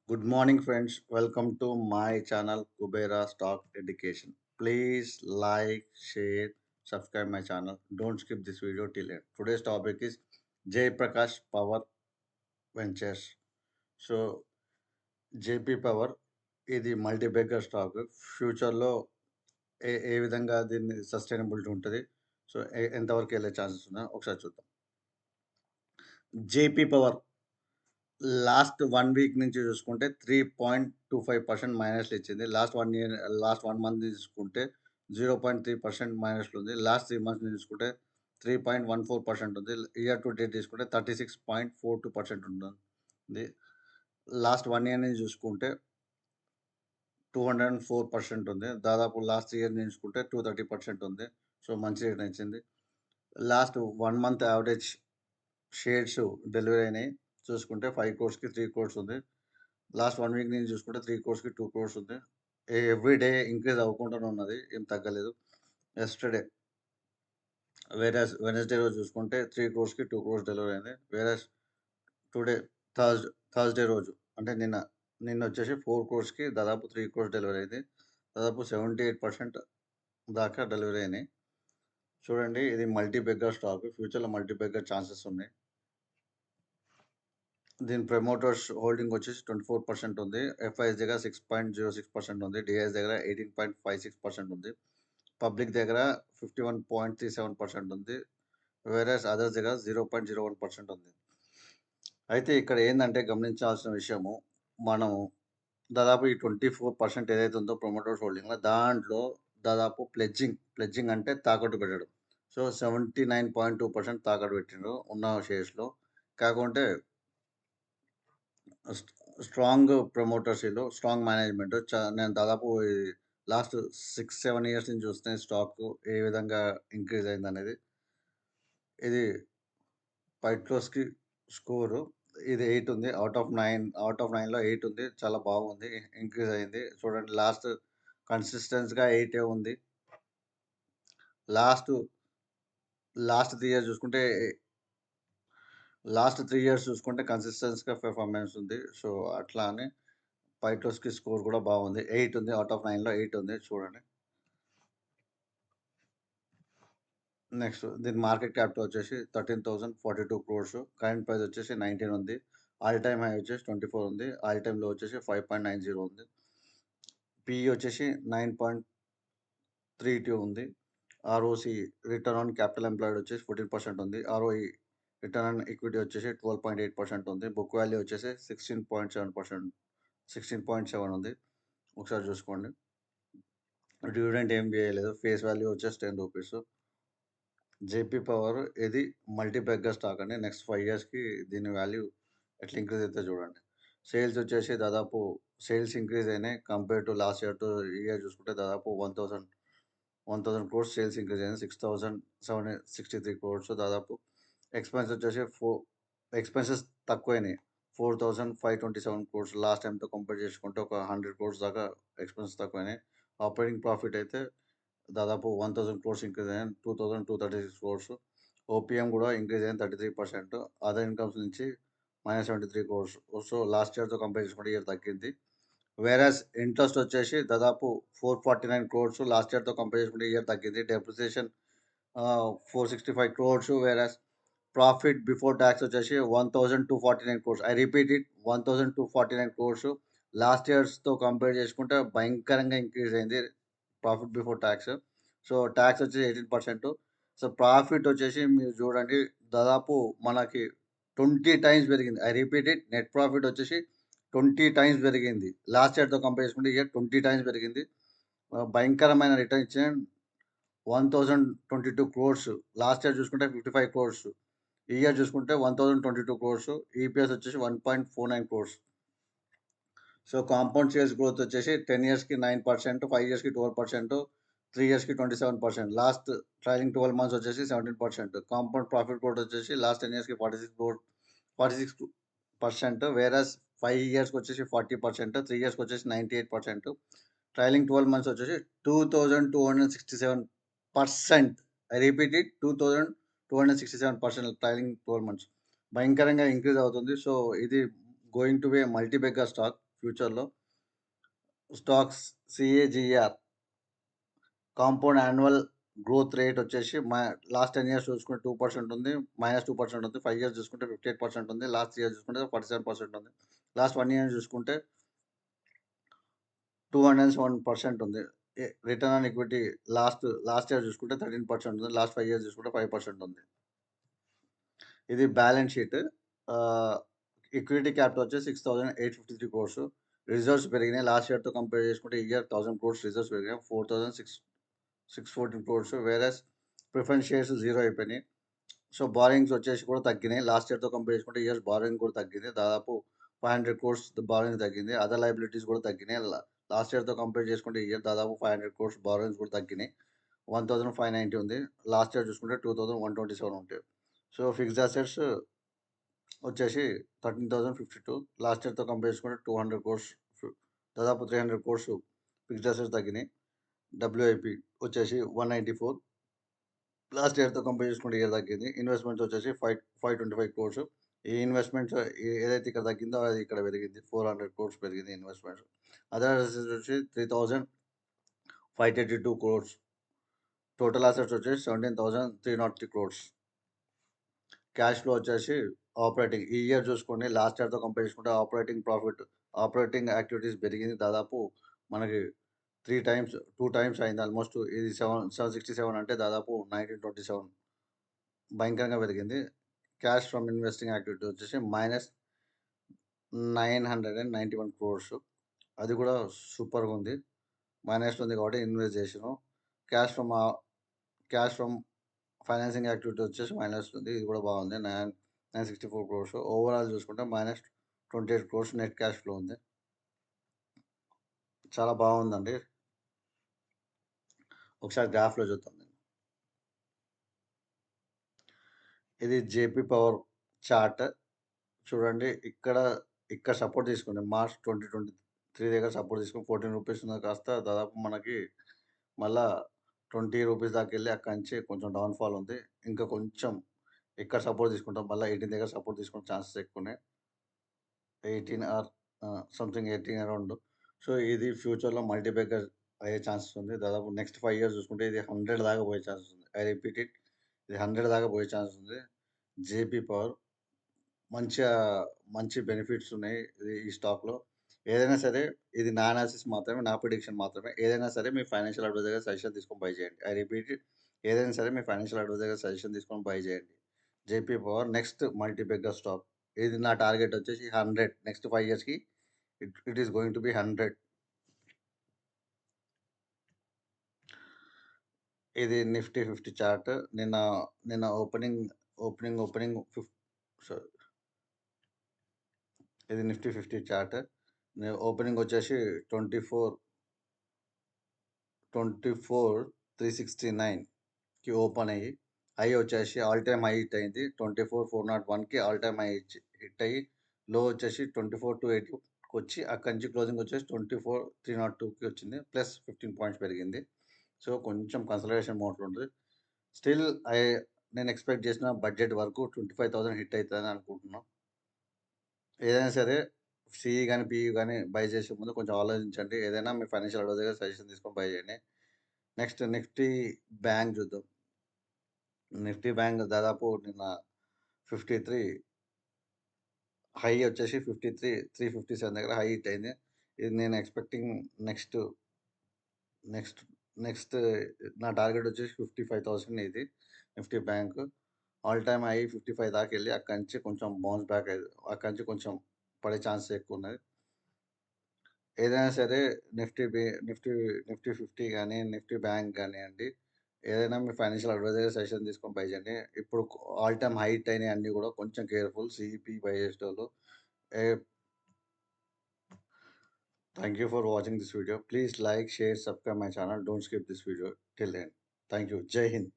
Good morning, friends. Welcome to my channel Kubera Stock Education. Please like, share, subscribe my channel. Don't skip this video till end. Today's topic is Jay Prakash Power Ventures. So JP Power ఇది multi bagger stock. ఫ్యూచర్లో ఏ విధంగా దీన్ని sustainability ఉంటుంది, so ఎంతవరకు వెళ్ళే chances ఉన్నాయో ఒకసారి చూద్దాం. జేపీ పవర్ లాస్ట్ 1 వీక్ నుంచి చూసుకుంటే 3.25% మైనస్‌లో ఇచ్చింది. లాస్ట్ 1 మంత్ తీసుకుంటే 0.3% మైనస్‌లో ఉంది. లాస్ట్ 3 మంత్స్ తీసుకుంటే 3.14% ఉంది. ఇయర్ టు డేట్ తీసుకుంటే 36.42% ఉంటుంది. లాస్ట్ 1 ఇయర్ నుంచి చూసుకుంటే 204% ఉంది. దాదాపు లాస్ట్ ఇయర్ నుంచి చూసుకుంటే 230% ఉంది. సో, మంచి రిటర్న్ ఇచ్చింది. Last 1 month average shares delivery అయినాయి. చూసుకుంటే 5 క్రోర్స్‌కి 3 క్రోర్స్ ఉంది. లాస్ట్ 1 వీక్ నుంచి చూసుకుంటే 3 క్రోర్స్‌కి 2 క్రోర్స్ ఉంది. ఎవ్రీ డే ఇంక్రీజ్ అవ్వకుండానే ఉన్నది. ఏం తగ్గలేదు. యెస్టర్‌డే వెడ్నెస్‌డే రోజు చూసుకుంటే 3 క్రోర్స్‌కి 2 క్రోర్స్ డెలివరీ అయింది. టుడే థర్స్‌డే రోజు అంటే నిన్నొచ్చేసి 4 క్రోర్స్‌కి దాదాపు 3 క్రోర్స్ డెలివరీ అయింది. దాదాపు 78% దాకా డెలివరీ అయినాయి. చూడండి, ఇది మల్టీ బెగ్గర్ స్టాక్. ఫ్యూచర్‌లో మల్టీ బెగ్గర్ ఛాన్సెస్ ఉన్నాయి. దీని ప్రమోటర్స్ హోల్డింగ్ వచ్చేసి 24% ఉంది. ఎఫ్ఐఎస్ దగ్గర 6.06% ఉంది. డిఐఎస్ దగ్గర 18.56% ఉంది. పబ్లిక్ దగ్గర 51.37% ఉంది. వేరేస్ అదర్స్ దగ్గర 0.01% ఉంది. అయితే ఇక్కడ ఏందంటే గమనించాల్సిన విషయము, మనము దాదాపు ఈ 24% ఏదైతే ఉందో ప్రమోటర్స్ హోల్డింగ్‌లో, దాంట్లో దాదాపు ప్లెడ్జింగ్ అంటే తాకట్టు పెట్టడం. సో, 79.2% తాకట్టు పెట్టిండ్రు ఉన్న షేర్స్‌లో. కాకుంటే స్ట్రాంగ్ ప్రమోటర్స్ వీళ్ళు, స్ట్రాంగ్ మేనేజ్మెంట్. నేను దాదాపు లాస్ట్ 6-7 ఇయర్స్ నుంచి చూస్తే స్టాక్ ఏ విధంగా ఇంక్రీజ్ అయిందనేది. ఇది 5 క్రోర్స్‌కి స్కోరు. ఇది 8 ఉంది. అవుట్ ఆఫ్ 9లో 8 ఉంది. చాలా బాగుంది. ఇంక్రీజ్ అయింది. చూడండి, కన్సిస్టెన్స్‌గా 8 ఉంది. లాస్ట్ లాస్ట్ 3 ఇయర్స్ చూసుకుంటే కన్సిస్టెన్స్‌గా పెర్ఫార్మెన్స్ ఉంది. సో, అట్లా అని 5 క్రోర్స్‌కి స్కోర్ కూడా బాగుంది. 8 ఉంది. అవుట్ ఆఫ్ 9లో 8 ఉంది. చూడండి. నెక్స్ట్ దీని మార్కెట్ క్యాపిటల్ వచ్చేసి 13,042 క్రోర్స్. కరెంట్ ప్రైస్ వచ్చేసి 19 ఉంది. ఆల్ టైమ్ హై వచ్చేసి 24 ఉంది. ఆల్ టైమ్ లో వచ్చేసి 5.90 ఉంది. పిఈ వచ్చేసి 9.32 ఉంది. ROC return on capital employed వచ్చేసి 14% ఉంది. ఆర్ఓఈ రిటర్న్ ఆన్ ఈక్విటీ వచ్చేసి 12.8% ఉంది. బుక్ వాల్యూ వచ్చేసి 16.7 ఉంది. ఒకసారి చూసుకోండి. డివిడెండ్ ఏం చేయలేదు. ఫేస్ వాల్యూ వచ్చేసి 10 రూపీస్. జేపీ పవర్ ఇది మల్టీ బెగ్గర్ స్టాక్ అండి. నెక్స్ట్ 5 ఇయర్స్‌కి దీని వాల్యూ ఎట్లా ఇంక్రీజ్ అయిద్దో చూడండి. సేల్స్ వచ్చేసి దాదాపు సేల్స్ ఇంక్రీజ్ అయినాయి. Compare to last year to ఈ ఇయర్ చూసుకుంటే దాదాపు 1000 క్రోర్స్ సేల్స్ ఇంక్రీజ్ అయింది. 6,763 క్రోర్స్ దాదాపు. ఎక్స్‌పెన్స్ వచ్చేసి ఎక్స్‌పెన్సెస్ తక్కువైనాయి. 4,527 క్రోర్స్ లాస్ట్ టైమ్‌తో కంపేర్ చేసుకుంటే ఒక 100 క్రోర్స్ దాకా ఎక్స్‌పెన్సెస్ తక్కువైనాయి. ఆపరేటింగ్ ప్రాఫిట్ అయితే దాదాపు 1000 క్రోర్స్ ఇంక్రీజ్ అయ్యాయి. 2236 క్రోర్స్. ఓపీఎం కూడా ఇంక్రీజ్ అయింది 33%. అదర్ ఇన్కమ్స్ నుంచి -73 క్రోర్స్. సో, లాస్ట్ ఇయర్‌తో కంపేర్ చేసుకుంటే ఇయర్ తగ్గింది. వేరాస్ ఇంట్రెస్ట్ వచ్చేసి దాదాపు 449 క్రోర్స్. లాస్ట్ ఇయర్‌తో కంపేర్ చేసుకుంటే ఇయర్ తగ్గింది. Depreciation 465 crores. Whereas profit before tax వచ్చేసి 1249 crores. I repeat it, 1249 crores. Last ఇయర్స్‌తో కంపేర్ చేసుకుంటే భయంకరంగా ఇంక్రీజ్ అయింది profit before tax. So, tax వచ్చేసి 18%. సో, ప్రాఫిట్ వచ్చేసి మీరు చూడండి, దాదాపు మనకి 20 టైమ్స్ పెరిగింది. I repeat it, net profit వచ్చేసి 20 టైమ్స్ పెరిగింది. లాస్ట్ ఇయర్‌తో కంపేర్ చేసుకుంటే ఇయర్ 20 టైమ్స్ పెరిగింది. భయంకరమైన రిటర్న్ ఇచ్చింది. 1022 క్రోర్స్. లాస్ట్ ఇయర్ చూసుకుంటే 55 క్రోర్స్. ఈ ఇయర్ చూసుకుంటే 1022 క్రోర్స్. ఈపీఎస్ వచ్చేసి 1.49 crores. So, compound sales growth వచ్చేసి 10 ఇయర్స్‌కి 9%, 5 ఇయర్స్‌కి 12%, 3 ఇయర్స్‌కి 27%. లాస్ట్ ట్రైలింగ్ 12 మంత్స్ వచ్చేసి 17%. కాంపౌండ్ ప్రాఫిట్ గ్రోత్ వచ్చేసి లాస్ట్ 10 ఇయర్స్‌కి 46%. వేరస్ 5 ఇయర్స్‌కి వచ్చేసి 40%, 3 ఇయర్స్‌కి వచ్చేసి 98%. ట్రైలింగ్ 12 మంత్స్ వచ్చేసి 2267%. I repeat it, 2267% trailing 12 months. భయంకరంగా ఇంక్రీజ్ అవుతుంది. సో, ఇది going to be a multi bagger stock ఫ్యూచర్‌లో stocks CAGR compound annual growth rate వచ్చేసి లాస్ట్ 10 ఇయర్స్ చూసుకుంటే 2% ఉంది. -2% ఉంది. 5 ఇయర్స్ చూసుకుంటే 58% ఉంది. లాస్ట్ ఇయర్ చూసుకుంటే 47% ఉంది. లాస్ట్ 1 ఇయర్ చూసుకుంటే 207% ఉంది. Return on equity last year చూసుకుంటే 13% ఉంది. లాస్ట్ 5 ఇయర్స్ చూసుకుంటే 5% ఉంది. ఇది బ్యాలెన్స్ షీట్. ఈక్విటీ క్యాపిటల్ వచ్చేసి 6,853 క్రోర్స్. రిజర్వ్స్ పెరిగినాయి. లాస్ట్ ఇయర్‌తో కంపేర్ చేసుకుంటే ఈ ఇయర్ 1000 క్రోర్స్ రిజర్వ్స్ పెరిగినాయి. 4,614 క్రోర్స్. వేరస్ ప్రిఫరెన్స్ షేర్స్ 0 అయిపోయినాయి. సో, బారోయింగ్స్ వచ్చేసి కూడా తగ్గినాయి. లాస్ట్ ఇయర్‌తో కంపేర్ చేసుకుంటే ఈ ఇయర్ బారోయింగ్ కూడా తగ్గింది. దాదాపు 500 క్రోర్స్ బారోయింగ్ తగ్గింది. అదర్ లయబిలిటీస్ కూడా తగ్గినాయి. లాస్ట్ ఇయర్‌తో కంపేర్ చేసుకుంటే ఈ ఇయర్ దాదాపు 500 క్రోర్స్ బారోయింగ్స్ కూడా తగ్గినాయి. 1,590 ఉంది. లాస్ట్ ఇయర్ చూసుకుంటే 2,127 ఉంటాయి. సో, ఫిక్స్డ్ అసెట్స్ వచ్చేసి 13,052. లాస్ట్ ఇయర్‌తో కంపేర్ చేసుకుంటే 200 క్రోర్స్ దాదాపు 300 క్రోర్స్ ఫిక్స్డ్ అసెట్స్ తగ్గినాయి. WIP వచ్చేసి 194. లాస్ట్ ఇయర్‌తో కంపేర్ చేసుకుంటే ఈ ఇయర్ తగ్గింది. ఇన్వెస్ట్‌మెంట్స్ వచ్చేసి 525 క్రోర్స్. ఈ ఇన్వెస్ట్‌మెంట్స్ ఏదైతే ఇక్కడ తగ్గిందో అది ఇక్కడ పెరిగింది. 400 క్రోర్స్ పెరిగింది ఇన్వెస్ట్‌మెంట్స్. అదర్ అసెట్స్ వచ్చి 3,532 క్రోర్స్. టోటల్ అసెట్స్ వచ్చేసి 17,303 క్రోర్స్. క్యాష్ ఫ్లో వచ్చేసి ఆపరేటింగ్ ఈ ఇయర్ చూసుకోండి. లాస్ట్ ఇయర్‌తో కంపేర్ చేసుకుంటే ఆపరేటింగ్ యాక్టివిటీస్ పెరిగింది. దాదాపు మనకి 2 టైమ్స్ అయింది ఆల్మోస్ట్. ఇది 767 అంటే దాదాపు 1927 భయంకరంగా పెరిగింది. క్యాష్ ఫ్రమ్ ఇన్వెస్టింగ్ యాక్టివిటీ వచ్చేసి -991 క్రోర్స్. అది కూడా సూపర్‌గా ఉంది. మైనస్‌లో ఉంది కాబట్టి ఇన్వెస్ట్ చేసాను. క్యాష్ ఫ్రమ్ ఫైనాన్సింగ్ యాక్టివిటీ వచ్చేసి మైనస్‌లో ఉంది. ఇది కూడా బాగుంది. 964 క్రోర్స్. ఓవరాల్ చూసుకుంటే -28 క్రోర్స్ నెట్ క్యాష్ ఫ్లో ఉంది. చాలా బాగుందండి. ఒకసారి గ్రాఫ్‌లో చూద్దాం. ఇది జేపీ పవర్ చార్ట్. చూడండి ఇక్కడ సపోర్ట్ తీసుకుంది. మార్చ్ 2023 దగ్గర సపోర్ట్ తీసుకొని 14 రూపీస్ ఉన్నది కాస్త దాదాపు మనకి మళ్ళా 20 రూపీస్ దాకెళ్ళి అక్కడి నుంచి కొంచెం డౌన్‌ఫాల్ ఉంది. ఇంకా కొంచెం ఇక్కడ సపోర్ట్ తీసుకుంటాం. మళ్ళా 18 దగ్గర సపోర్ట్ తీసుకునే ఛాన్సెస్ ఎక్కువున్నాయి. 18 ఆర్ సంథింగ్ 18 అరౌండ్. సో, ఇది ఫ్యూచర్‌లో మల్టీ బ్యాగర్ అయ్యే ఛాన్సెస్ ఉంది. దాదాపు నెక్స్ట్ 5 ఇయర్స్ చూసుకుంటే ఇది 100 దాకా పోయే ఛాన్సెస్ ఉంది. I repeat it. ఇది 100 దాకా పోయే ఛాన్సెస్ ఉంది. జేపీ పవర్ మంచి బెనిఫిట్స్ ఉన్నాయి ఈ స్టాక్‌లో. ఏదైనా సరే ఇది నా అనాలిసిస్ మాత్రమే. నా ప్రిడిక్షన్ మాత్రమే. ఏదైనా సరే మీ ఫైనాన్షియల్ అడ్వైజర్ దగ్గర సజెషన్ తీసుకొని బై చేయండి. I repeat it. ఏదైనా సరే మీ ఫైనాన్షియల్ అడ్వైజర్ దగ్గర సజెషన్ తీసుకొని బై చేయండి. JP power next multi bigger stock. ఇది నా టార్గెట్ వచ్చేసి 100 నెక్స్ట్ 5 ఇయర్స్‌కి it is going to B 100. ఇది నిఫ్టీ 50 చార్ట్. నిన్న ఓపెనింగ్ సారీ. ఇది నిఫ్టీ 50 చార్ట్. ఓపెనింగ్ వచ్చేసి 24,369కి ఓపెన్ అయ్యి హై వచ్చేసి ఆల్ టైమ్ హై హిట్ అయింది. 24,401కి ఆల్ టైమ్ హై హిట్ అయ్యి లో వచ్చేసి 24,280కి వచ్చి అక్కడి నుంచి క్లోజింగ్ వచ్చేసి 24,302కి వచ్చింది. ప్లస్ 15 పాయింట్స్ పెరిగింది. సో, కొంచెం కన్సల్టేషన్ మోడ్‌లో ఉంది. స్టిల్ నేను ఎక్స్‌పెక్ట్ చేసిన బడ్జెట్ వరకు 25,000 హిట్ అయితదని అనుకుంటున్నా. ఏదైనా సరే సీఈ గాని, పీఈ గాని బై చేసే ముందు కొంచెం ఆలోచించండి. ఏదైనా మీ ఫైనాన్షియల్ అడ్వైజర్ దగ్గర సజెషన్ తీసుకొని బై చేయండి. నెక్స్ట్ నిఫ్టీ బ్యాంక్ చూద్దాం. నిఫ్టీ బ్యాంక్ దాదాపు నిన్న 53 హై వచ్చేసి 357 దగ్గర హై హిట్ అయింది. ఇది నేను ఎక్స్‌పెక్టింగ్ నెక్స్ట్ నెక్స్ట్ నెక్స్ట్ నా టార్గెట్ వచ్చేసి 55,000 ఇది Nifty bank. All time high 55 దాకెళ్ళి అక్కడి నుంచి కొంచెం బౌన్స్ బ్యాక్ అక్కడి నుంచి కొంచెం పడే ఛాన్సెస్ ఎక్కువున్నాయి. ఏదైనా సరే నిఫ్టీ 50 గాని, నిఫ్టీ బ్యాంక్ గానియండి, ఏదైనా మీ ఫైనాన్షియల్ అడ్వైజర్ సజెషన్ తీసుకొని బై చేయండి. ఇప్పుడు ఆల్ టైమ్ హై హిట్ అయినయి అన్నీ కూడా కొంచెం కేర్‌ఫుల్ సీఈపీ బై చేసేటోళ్ళు. ఏ Thank you for watching this video. Please like, share, subscribe my channel. Don't skip this video till end. Thank you. Jai Hind.